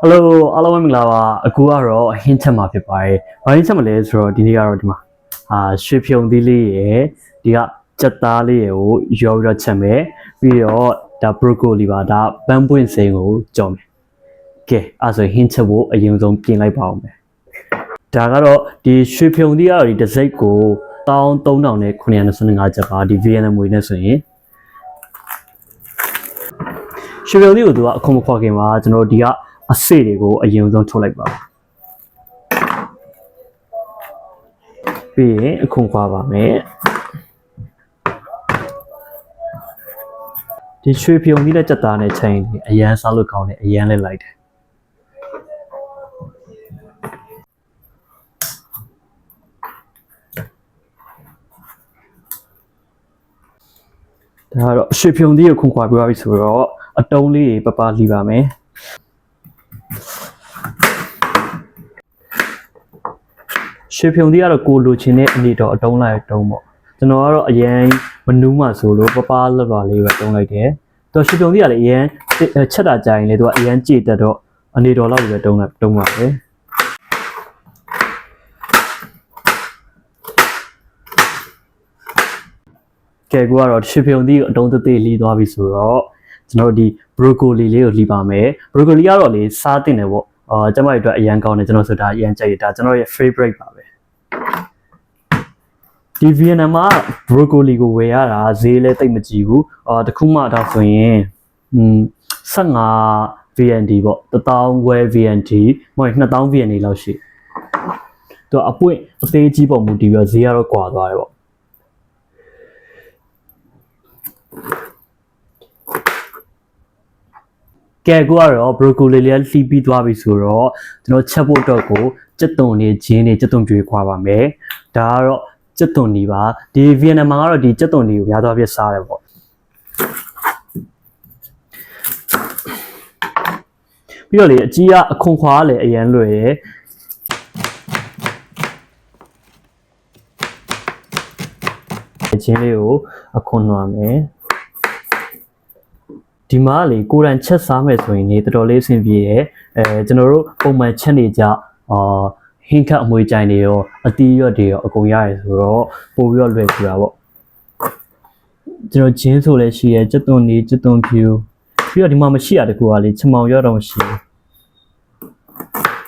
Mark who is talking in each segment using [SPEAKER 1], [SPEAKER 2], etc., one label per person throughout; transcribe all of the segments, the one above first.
[SPEAKER 1] Hello အားလုံးပဲမင်္ဂလာပါအခုကတော့ဟင်းချက်မှာဖြစ်ပါတယ်။ဘာဟင်းချက်မလဲဆိုတော့ဒီနေ့ကတော့ဒီမှာရွှေဖြုံသီးလေးရယ်ဒီကကြက်သားလေးရယ်ကိုရောပြီးတော့ချက်မယ်ပြီးတော့ဒါ broccoli ပါဒါပန်းပွင့်စိမ်းကိုကြော်မယ်။ကဲအဲ့ဆိုဟင်းချက်ဖို့အရင်ဆုံးပြင်လိုက်ပါဦးမယ်။ဒါကတော့ဒီရွှေဖြုံသီးကတော့ဒီတစ်စိတ်ကို13925ကျပ်ပါဒီ VNM ငွေနဲ့ဆိုရင်ရွှေဖြုံသီးကိုသူကအခွန်မခွာခင်မှာကျွန်တော်ဒီကအစေတွေကိုအရင်ဆုံးထုတ်လိုက်ပါပြီးရင်အခွန်ခွာပါမယ်ဒီရွှေဖြုံကြီးနဲ့ကြက်သားနဲ့ချိန်အရန်စားလို့ကောင်းတယ်အရန်လည်းလိုက်တယ်ဒါကတော့ရွှေဖြုံကြီးကိုခွန်ခွာပြသွားပြီဆိုတော့အတုံးလေးပပလီပါမယ်ရွှေဖြုံသီးကတော့ကိုလိုချင်တဲ့အနေတော့အတုံးလိုက်တုံးပေါ့ကျွန်တော်ကတော့အရင်မနူးမှဆိုလို့ပပလွတ်လွာလေးပဲတုံးလိုက်တယ်သူရွှေဖြုံသီးကလည်းအရင်ချက်တာကြရင်လေသူကအရင်ကြည့်တတ်တော့အနေတော်လောက်ပဲတုံးပါပဲကဲကိုကတော့ရွှေဖြုံသီးကိုအတုံးသေးသေးလီးသွားပြီဆိုတော့ကျွန်တော်ဒီ broccoli လေးကိုလီးပါမယ် broccoli ကတော့လေစားတင်တယ်ပေါ့ကျမတို့အတွက်အရန်ကောင်းတယ်ကျွန်တော်ဆိုတာအရန်ကြိုက်တယ်ဒါကျွန်တော်ရဲ့ favorite ပါပဲဒီ Vietnam မှာ broccoli ကိုဝယ်ရတာဈေးလည်းတိတ်မကြီးဘူးတခုမှဒါဆိုရင်15 VND ပေါ့1000ခွဲ VND မဟုတ်2000 VND လောက်ရှိသူအပွင့်အသေးကြီးပုံမူတည်ပြီးဈေးကတော့ကွာသွားတယ်ပေါ့ကဲကိုကတော့ broccoli လေးလှီးပြီးသွားပြီဆိုတော့ကျွန်တော်ချက်ဖို့အတွက်ကိုကြက်သွန်လေးဂျင်းလေးကြက်သွန်ကြွေခွာပါမယ်ဒါကတော့ကြက်သွန်ဒီပါဒီ Vietnam မှာကတော့ဒီကြက်သွန်ဒီကိုများသောအားဖြင့်စားတယ်ပေါ့ပြီးတော့လေအကြီးကအခွန်ခွာလည်းအရန်လွယ်ရယ်ဂျင်းလေးကိုအခွန်နှွာမယ်ဒီမှာလေကိုယ်တိုင်ချက်စားမယ်ဆိုရင်လေတော်တော်လေးအဆင်ပြေတယ်ကျွန်တော်တို့ပုံမှန်ချက်နေကြဟင်းခတ်အမွေကြိုင်တွေရောအတီးရွက်တွေရောအကုန်ရတယ်ဆိုတော့ပို့ပြီးတော့လွယ်ကူတာပေါ့ကျွန်တော်ဂျင်းဆိုလည်းရှိရဲကြက်သွန်နေကြက်သွန်ဖြူပြီးတော့ဒီမှာမရှိရတကူကလေချမောင်ရောက်တော့မရှိဘူး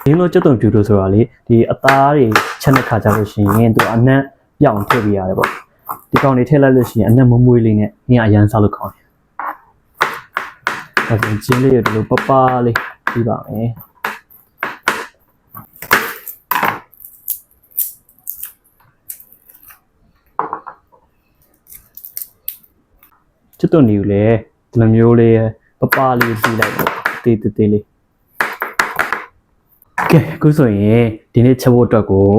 [SPEAKER 1] ဒီလိုကြက်သွန်ဖြူလို့ဆိုတာလေဒီအသားတွေချက်တဲ့ခါကြလို့ရှိရင်သူအနံ့ပြောင်းထည့်ပြရတယ်ပေါ့ဒီကောင်တွေထည့်လိုက်လို့ရှိရင်အနံ့မမွေးလေးနဲ့ဟင်းအရန်စားလို့ကောင်းတယ်အဲ့ဒါဂျင်းလေးရဒီလိုပပလေးပြီးပါမယ်ချစ်တော်နေကိုလည်းဒီလိုမျိုးလေးပပလေးပြီးလိုက်ပေါ့တေးတေးလေးကဲအခုဆိုရင်ဒီနေ့ချက်ဖို့အတွက်ကို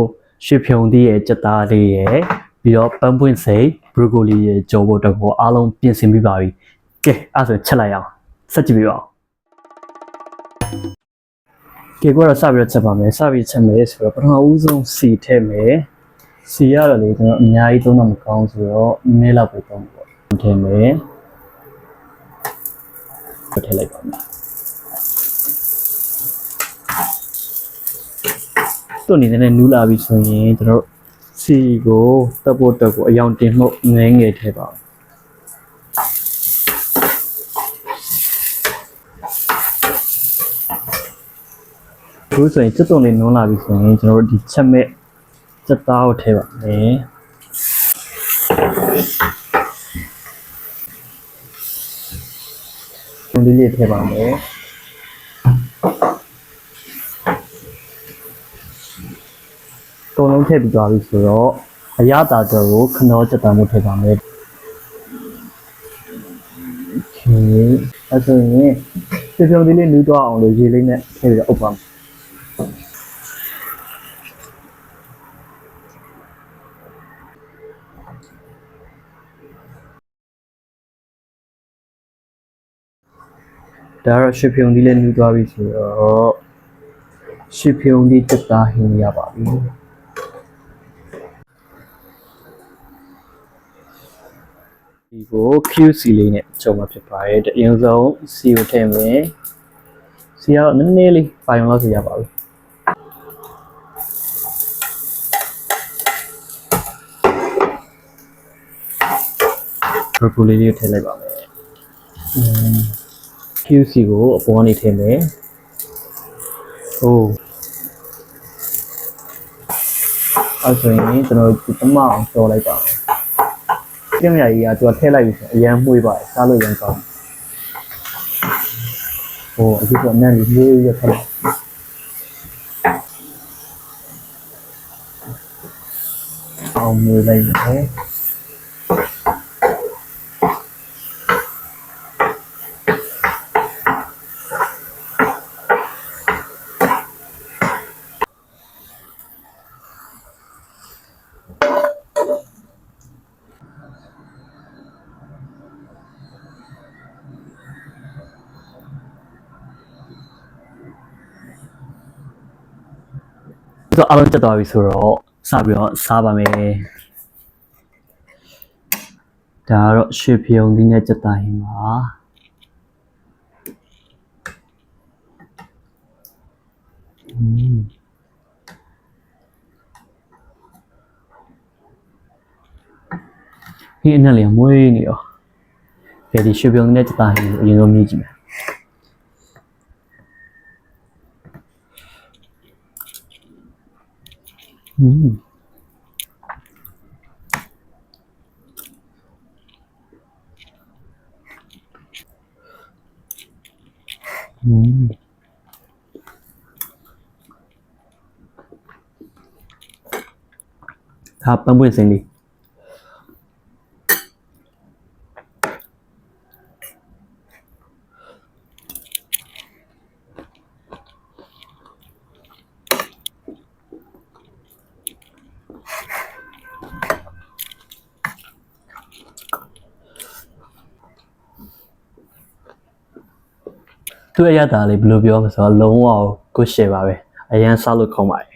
[SPEAKER 1] ရွှေဖြုံသီးရဲ့ကြက်သားလေးရဲ့ပြီးတော့ပန်းပွင့်စိမ်း broccoli ရဲ့ကြောဖို့အတွက်ကိုအားလုံးပြင်ဆင်ပြီးပါပြီကဲအဲ့ဆိုချက်လိုက်အောင်ဆက်ကြည့်ပြပါဦးကဲကိုကတော့စပြီးတော့ချက်ပါမယ်စပြီးချက်မယ်ဆိုတော့ပထမဦးဆုံးစီထည့်မယ်စီရတော့လေကျွန်တော်အများကြီးသုံးတော့မကောင်းဆိုတော့နည်းလောက်ပဲသုံးပေါ့ထည့်မယ်ထည့်လိုက်ပါမယ်သူ့အနေနဲ့နူးလာပြီဆိုရင်ကျွန်တော်စီကိုတက်ဖို့တက်ကိုအယောင်တင်မှုငဲငယ်ထည့်ပါအခုဆိုရင်ကြက်သွန်လေးနုံးလာပြီဆိုရင်ကျွန်တော်တို့ဒီချက်မဲ့ကြက်သားကိုထည့်ပါမယ်ဒီလေးထည့်ပါမယ်တုံးလုံးထည့်ပြီးသွားပြီဆိုတော့အရသာကြောကိုခနောကြက်သားမျိုးထည့်ပါမယ်အဲ့ဆိုရင်ပြုံးလေးနူးသွားအောင်လို့ရေလေးနဲ့ထည့်ပြီးတော့အုပ်ပါမယ်ဒါတော့ရွှေဖြုံသီးလည်းနူးသွားပြီဆိုတော့ရွှေဖြုံသီးကြက်သားဟင်းရပါပြီဒီကို QC လေးနဲ့ကြုံမှာဖြစ်ပါတယ်အရင်ဆုံးစီကိုထည့်မယ် စီကတော့နည်းနည်းလေးပိုင်လောက်စီရပါဘူးဘရိုကိုလီလေးထည့်လိုက်ပါမယ်QC ကိုအပေါ်ကနေထည့်မယ်အိုးအဲ့ဆိုရင်ကျွန်တော်ဒီတမအောင်ကျော်လိုက်ပါမယ်ကျင်းမရကြီးကသူကထည့်လိုက်ပြီဆိုအရန်မှုေးပါတယ်စားလို့ရန်ကောင်းဟိုအခုကအနံ့လေးလေးရထည့်လိုက်အောင်မှုေးလိုက်မယ်ဆိုအားလုံးတက်သွားပြီဆိုတော့စပြီးတော့စားပါမယ်ဒါကတော့ရွှေဖျုံသီးနဲ့ကြက်သားဟင်းပါဒီအနက်လေးမွေးနေရောကဲဒီရွှေဖျုံသီးနဲ့ကြက်သားဟင်းကိုအရင်ဆုံးမြည်ကြည့်မယ်ဒါပန်းပွင့်စင်းလေးသူ့အရသာလေးဘယ်လိုပြောမလဲဆိုတော့လုံးဝကိုရှယ်ပါပဲအရန်စားလို့ခေါင်းပါတယ်